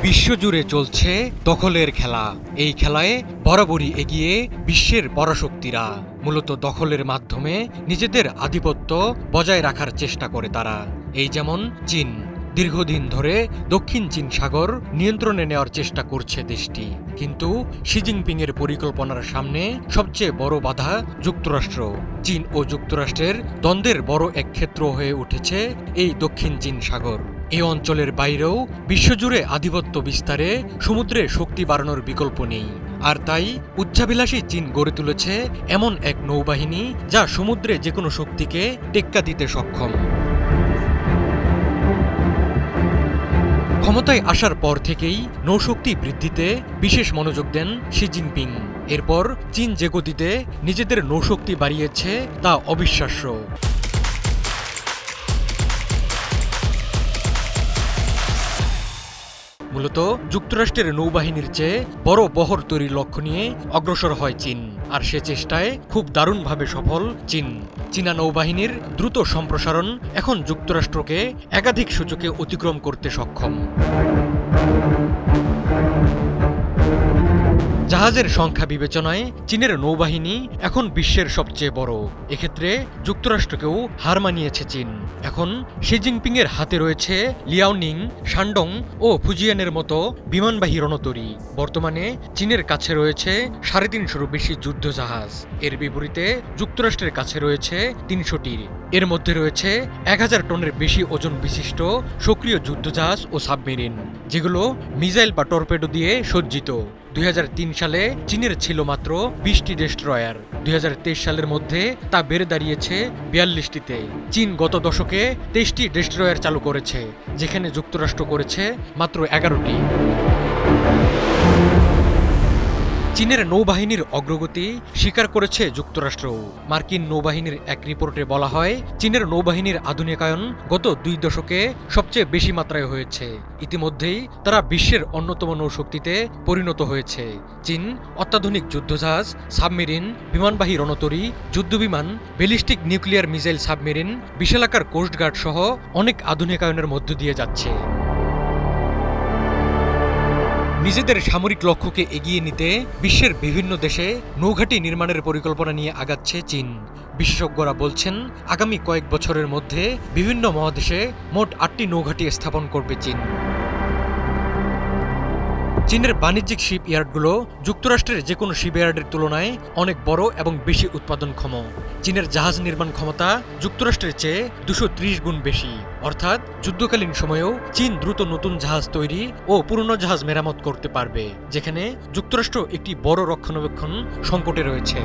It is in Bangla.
বিশ্বজুড়ে চলছে দখলের খেলা। এই খেলায় বরাবরই এগিয়ে বিশ্বের পরাশক্তিরা। মূলত দখলের মাধ্যমে নিজেদের আধিপত্য বজায় রাখার চেষ্টা করে তারা। এই যেমন চীন দীর্ঘদিন ধরে দক্ষিণ চীন সাগর নিয়ন্ত্রণে নেওয়ার চেষ্টা করছে দেশটি, কিন্তু শি জিনপিংয়ের পরিকল্পনার সামনে সবচেয়ে বড় বাধা যুক্তরাষ্ট্র। চীন ও যুক্তরাষ্ট্রের দ্বন্দ্বের বড় এক ক্ষেত্র হয়ে উঠেছে এই দক্ষিণ চীন সাগর। এই অঞ্চলের বাইরেও বিশ্বজুড়ে আধিপত্য বিস্তারে সমুদ্রে শক্তি বাড়ানোর বিকল্প নেই। আর তাই উচ্চাভিলাষী চীন গড়ে তুলেছে এমন এক নৌবাহিনী যা সমুদ্রে যে কোনো শক্তিকে টেক্কা দিতে সক্ষম। ক্ষমতায় আসার পর থেকেই নৌশক্তি বৃদ্ধিতে বিশেষ মনোযোগ দেন শি জিনপিং। এরপর চীন যে গতিতে নিজেদের নৌশক্তি বাড়িয়েছে তা অবিশ্বাস্য। মূলত যুক্তরাষ্ট্রের নৌবাহিনীর চেয়ে বড় বহর তৈরির লক্ষ্য নিয়ে অগ্রসর হয় চীন, আর সে চেষ্টায় খুব দারুণভাবে সফল চীন। চীনা নৌবাহিনীর দ্রুত সম্প্রসারণ এখন যুক্তরাষ্ট্রকে একাধিক সূচকে অতিক্রম করতে সক্ষম। জাহাজের সংখ্যা বিবেচনায় চীনের নৌবাহিনী এখন বিশ্বের সবচেয়ে বড়। এক্ষেত্রে যুক্তরাষ্ট্রকেও হার মানিয়েছে চীন। এখন শি জিনপিংয়ের হাতে রয়েছে লিয়াওনিং, শানডং ও ফুজিয়ানের মতো বিমানবাহী রণতরী। বর্তমানে চীনের কাছে রয়েছে ৩৫০-টিরও বেশি যুদ্ধ জাহাজ। এর বিপরীতে যুক্তরাষ্ট্রের কাছে রয়েছে ৩০০টি। এর মধ্যে রয়েছে ১০০০ টনের বেশি ওজন বিশিষ্ট সক্রিয় যুদ্ধজাহাজ ও সাবমেরিন, যেগুলো মিসাইল বা টর্পেডো দিয়ে সজ্জিত। ২০০৩ সালে চীনের ছিল মাত্র ২০টি ডেস্ট্রয়ার। ২০২৩ সালের মধ্যে তা বেড়ে দাঁড়িয়েছে ৪২টিতে। চীন গত দশকে ২৩টি ডেস্ট্রয়ার চালু করেছে, যেখানে যুক্তরাষ্ট্র করেছে মাত্র ১১টি। চীনের নৌবাহিনীর অগ্রগতি স্বীকার করেছে যুক্তরাষ্ট্রও। মার্কিন নৌবাহিনীর এক রিপোর্টে বলা হয়, চীনের নৌবাহিনীর আধুনিকায়ন গত ২ দশকে সবচেয়ে বেশি মাত্রায় হয়েছে। ইতিমধ্যেই তারা বিশ্বের অন্যতম নৌশক্তিতে পরিণত হয়েছে। চীন অত্যাধুনিক যুদ্ধজাহাজ, সাবমেরিন, বিমানবাহী রণতরী, যুদ্ধবিমান, ব্যালিস্টিক নিউক্লিয়ার মিসাইল সাবমেরিন, বিশালাকার কোস্টগার্ড সহ অনেক আধুনিকায়নের মধ্য দিয়ে যাচ্ছে। নিজেদের সামরিক লক্ষ্যকে এগিয়ে নিতে বিশ্বের বিভিন্ন দেশে নৌঘাঁটি নির্মাণের পরিকল্পনা নিয়ে আগাচ্ছে চীন। বিশেষজ্ঞরা বলছেন, আগামী কয়েক বছরের মধ্যে বিভিন্ন মহাদেশে মোট ৮টি নৌঘাঁটি স্থাপন করবে চীন। চীনের বাণিজ্যিক শিপইয়ার্ডগুলো যুক্তরাষ্ট্রের যে কোনো শিপইয়ার্ডের তুলনায় অনেক বড় এবং বেশি উৎপাদনক্ষম। চীনের জাহাজ নির্মাণ ক্ষমতা যুক্তরাষ্ট্রের চেয়ে ২৩০ গুণ বেশি। অর্থাৎ যুদ্ধকালীন সময়েও চীন দ্রুত নতুন জাহাজ তৈরি ও পুরনো জাহাজ মেরামত করতে পারবে, যেখানে যুক্তরাষ্ট্র একটি বড় রক্ষণাবেক্ষণ সংকটে রয়েছে।